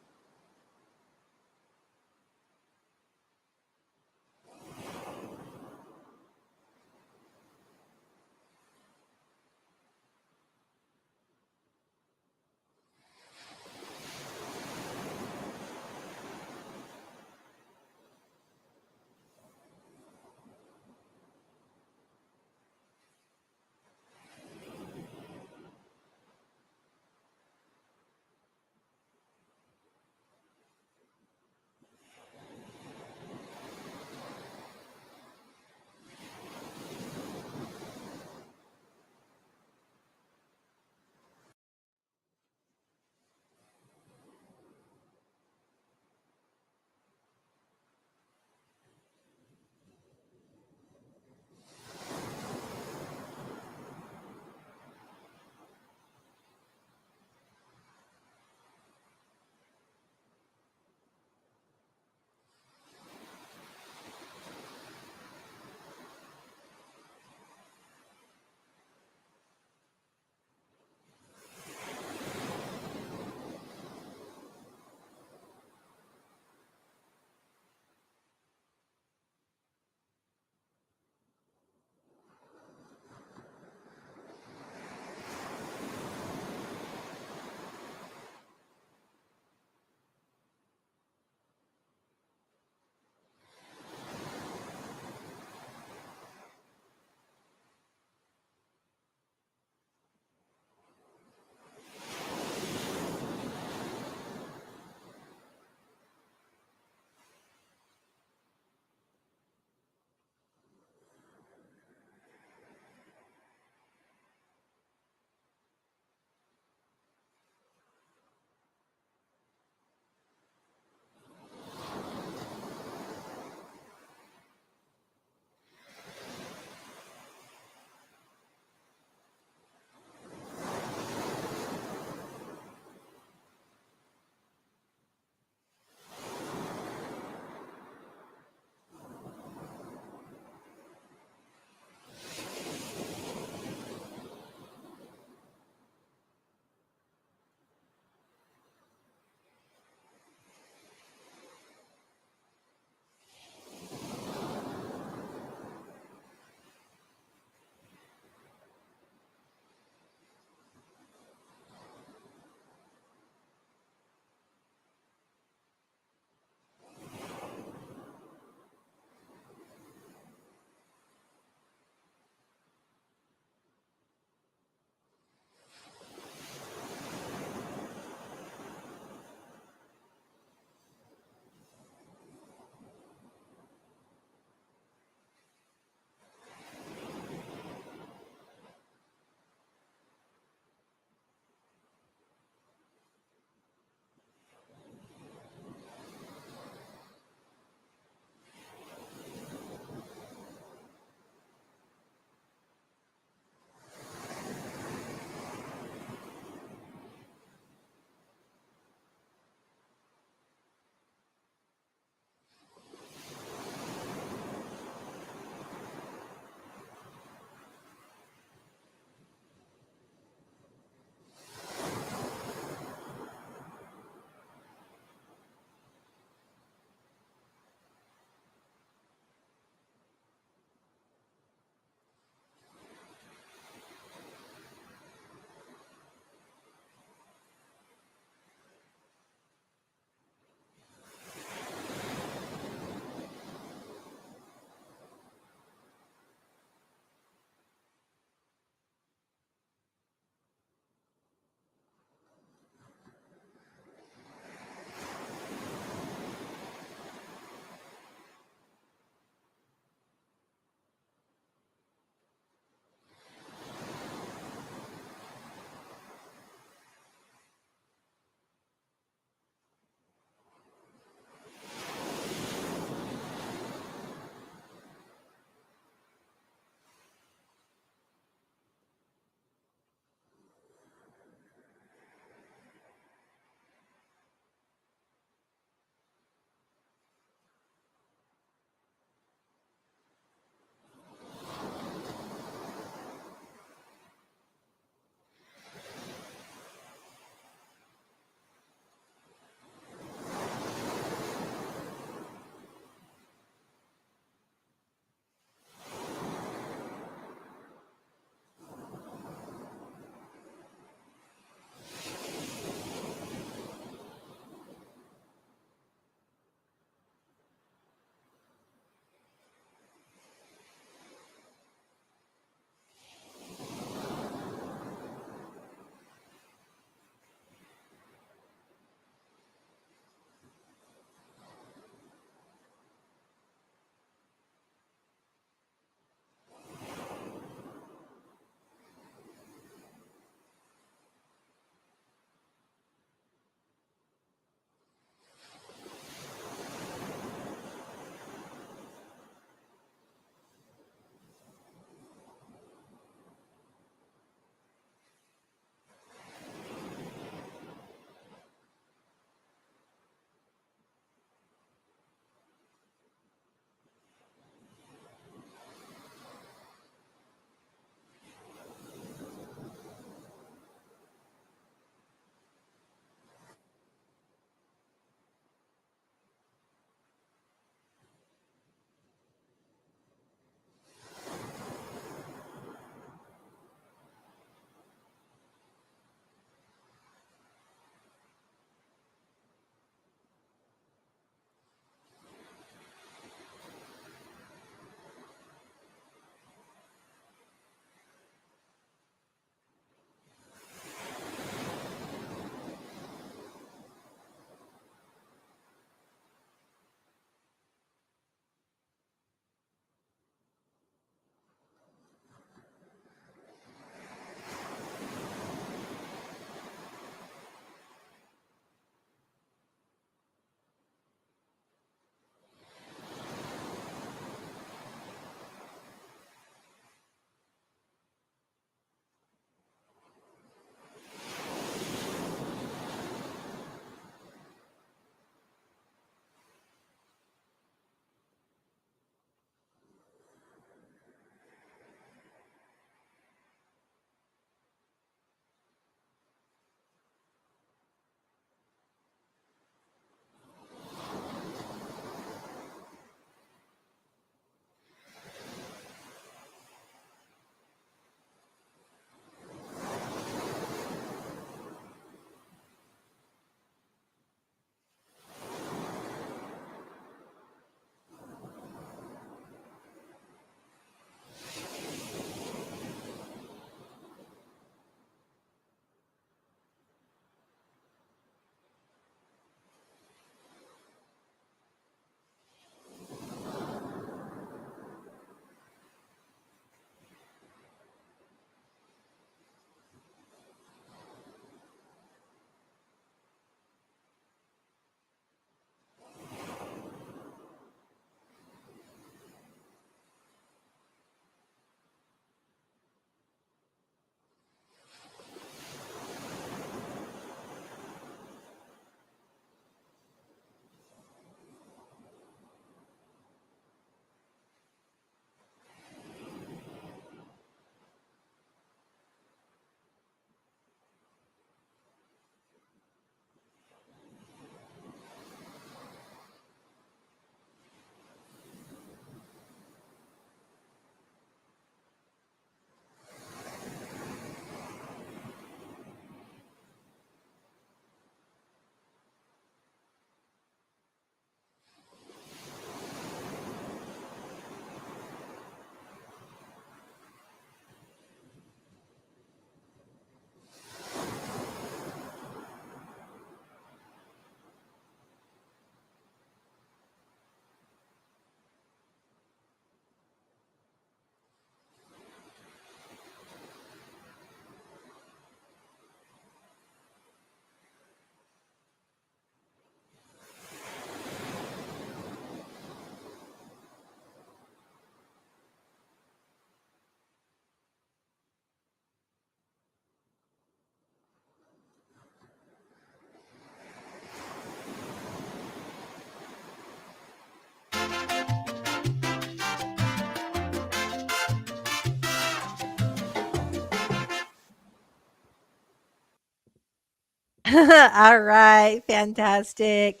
[SPEAKER 1] All right, fantastic.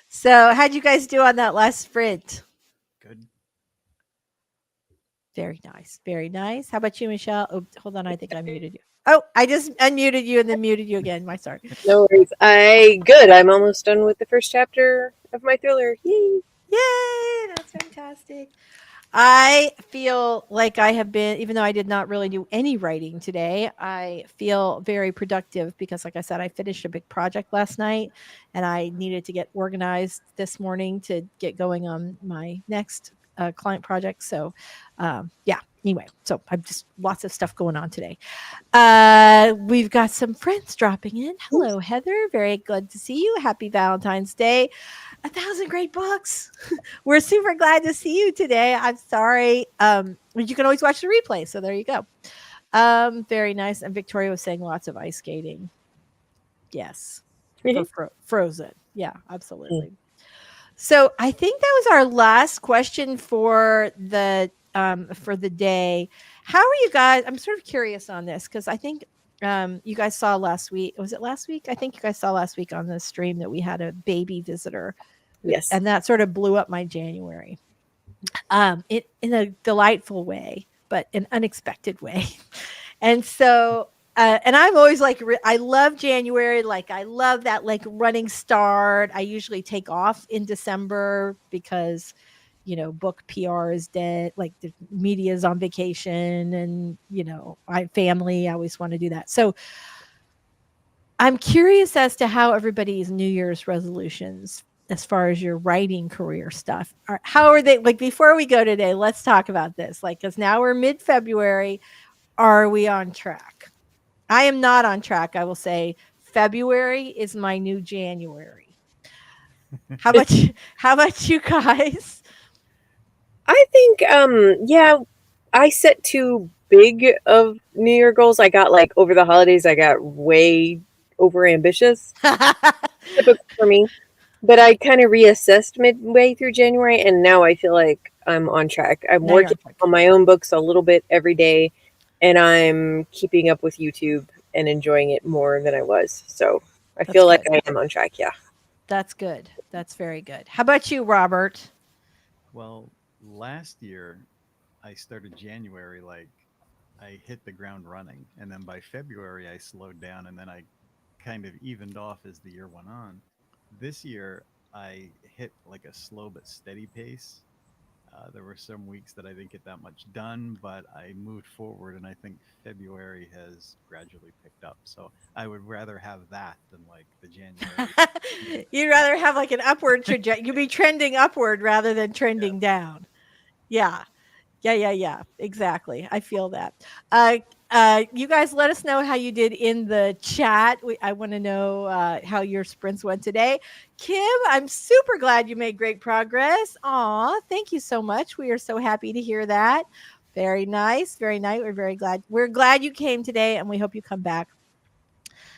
[SPEAKER 1] So, how'd you guys do on that last sprint?
[SPEAKER 3] Good.
[SPEAKER 1] Very nice, very nice. How about you, Michelle? Oh, hold on, I think I muted you. Oh, I just unmuted you and then muted you again. My sorry.
[SPEAKER 2] No worries. Good. I'm almost done with the first chapter of my thriller. Yay!
[SPEAKER 1] Yay, that's fantastic. I feel like I have been, even though I did not really do any writing today, I feel very productive because, like I said, I finished a big project last night and I needed to get organized this morning to get going on my next client project. So, yeah, anyway, so I've just lots of stuff going on today. We've got some friends dropping in. Hello, Heather. Very good to see you. Happy Valentine's Day. 1,000 great books. We're super glad to see you today. I'm sorry. But you can always watch the replay. So there you go. Very nice. And Victoria was saying lots of ice skating. Yes. For Frozen. Yeah, absolutely. So I think that was our last question for the day. How are you guys? I'm sort of curious on this because I think you guys saw last week. Was it last week? I think you guys saw last week on the stream that we had a baby visitor.
[SPEAKER 2] Yes.
[SPEAKER 1] And that sort of blew up my January. It in a delightful way, but an unexpected way. And so and I'm always like, I love January. Like, I love that like running start. I usually take off in December because, book PR is dead. Like the media is on vacation and, family, I always want to do that. So I'm curious as to how everybody's New Year's resolutions as far as your writing career stuff how are they like before we go today, let's talk about this. Like, because now we're mid-February. Are we on track? I am not on track. I will say February is my new January. How about you guys?
[SPEAKER 2] I think, yeah, I set too big of New Year goals. I got like over the holidays, I got way over ambitious. Typical for me. But I kind of reassessed midway through January, and now I feel like I'm on track. I'm
[SPEAKER 1] Now you're on
[SPEAKER 2] working
[SPEAKER 1] track.
[SPEAKER 2] on my own books a little bit every day, and I'm keeping up with YouTube and enjoying it more than I was. So I feel like I am on track. Yeah.
[SPEAKER 1] That's good. That's very good. How about you, Robert?
[SPEAKER 3] Well, last year I started January like I hit the ground running, and then by February I slowed down, and then I kind of evened off as the year went on. This year I hit like a slow but steady pace. There were some weeks that I didn't get that much done, but I moved forward, and I think February has gradually picked up. So I would rather have that than like the January.
[SPEAKER 1] You'd rather have like an upward trajectory. You'd be trending upward rather than trending down. Yeah. Yeah. Exactly. I feel that. You guys let us know how you did in the chat. I want to know how your sprints went today. Kim, I'm super glad you made great progress. Aw, thank you so much. We are so happy to hear that. Very nice. Very nice. We're very glad. We're glad you came today, and we hope you come back.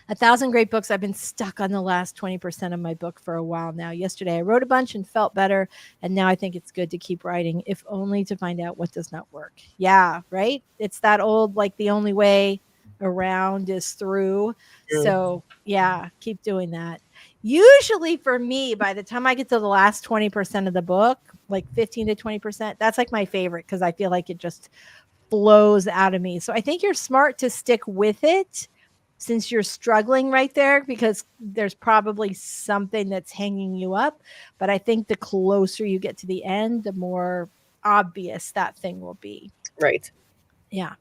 [SPEAKER 1] 1,000 great books. I've been stuck on the last 20% of my book for a while now. Yesterday I wrote a bunch and felt better. And now I think it's good to keep writing, if only to find out what does not work. Yeah, right? It's that old, like the only way around is through. So yeah, keep doing that. Usually for me, by the time I get to the last 20% of the book, like 15 to 20%, that's like my favorite because I feel like it just flows out of me. So I think you're smart to stick with it since you're struggling right there, because there's probably something that's hanging you up. But I think the closer you get to the end, the more obvious that thing will be.
[SPEAKER 2] Right.
[SPEAKER 1] Yeah.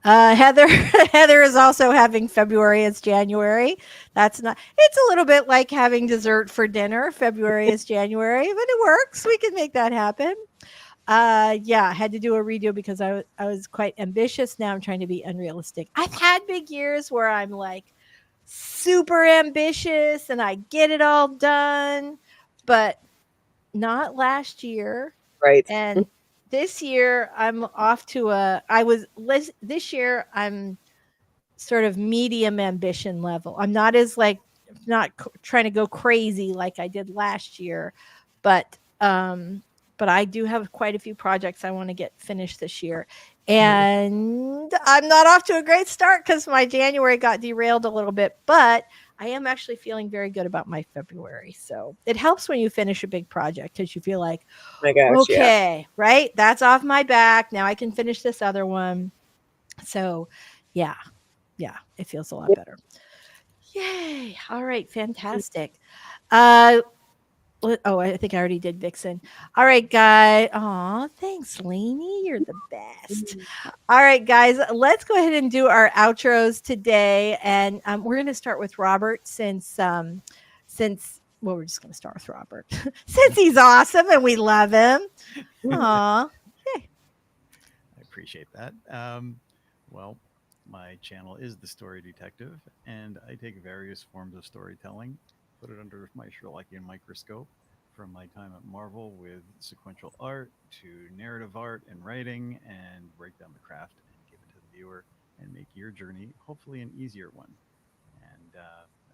[SPEAKER 1] Heather is also having February as January. It's a little bit like having dessert for dinner. February is January, but it works. We can make that happen. Yeah, I had to do a redo because I was quite ambitious. Now I'm trying to be unrealistic. I've had big years where I'm like super ambitious and I get it all done, but not last year.
[SPEAKER 2] Right.
[SPEAKER 1] And this year I'm off to this year I'm sort of medium ambition level. I'm not as like trying to go crazy like I did last year, but I do have quite a few projects I want to get finished this year. And I'm not off to a great start because my January got derailed a little bit, but I am actually feeling very good about my February. So it helps when you finish a big project because you feel like,
[SPEAKER 2] My gosh, yeah.
[SPEAKER 1] okay, right? That's off my back. Now I can finish this other one. So yeah, it feels a lot
[SPEAKER 2] Yep.
[SPEAKER 1] better. Yay. All right, fantastic. Uh Oh, I think I already did Vixen. All right, guys. Aw, thanks, Lainey. You're the best. All right, guys. Let's go ahead and do our outros today, and we're going to start with Robert since well, we're just going to start with Robert since he's awesome and we love him. Aw.
[SPEAKER 3] I appreciate that. Well, my channel is The Story Detective, and I take various forms of storytelling, put it under my Sherlockian microscope, from my time at Marvel with sequential art to narrative art and writing, and break down the craft and give it to the viewer and make your journey hopefully an easier one. And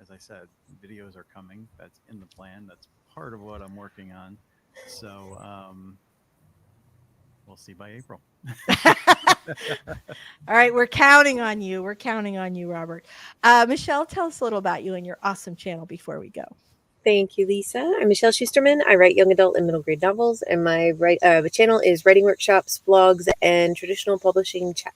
[SPEAKER 3] as I said, videos are coming. That's in the plan. That's part of what I'm working on. So we'll see by April.
[SPEAKER 1] All right, we're counting on you. We're counting on you, Robert. Michelle, tell us a little about you and your awesome channel before we go.
[SPEAKER 2] Thank you, Lisa. I'm Michelle Schusterman. I write young adult and middle grade novels, and my channel is writing workshops, blogs, and traditional publishing chat.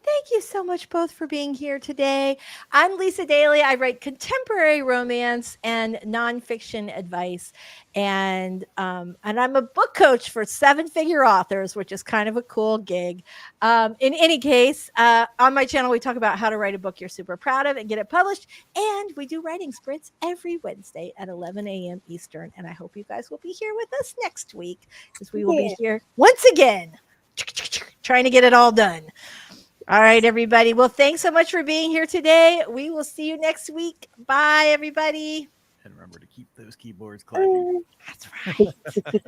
[SPEAKER 1] Thank you so much both for being here today. I'm Lisa Daly. I write contemporary romance and nonfiction advice, and I'm a book coach for seven-figure authors, which is kind of a cool gig. In any case, on my channel, we talk about how to write a book you're super proud of and get it published, and we do writing sprints every Wednesday at 11 a.m. Eastern. And I hope you guys will be here with us next week because we will be here once again, trying to get it all done. All right, everybody. Well, thanks so much for being here today. We will see you next week. Bye, everybody.
[SPEAKER 3] And remember to keep those keyboards clapping.
[SPEAKER 1] That's right.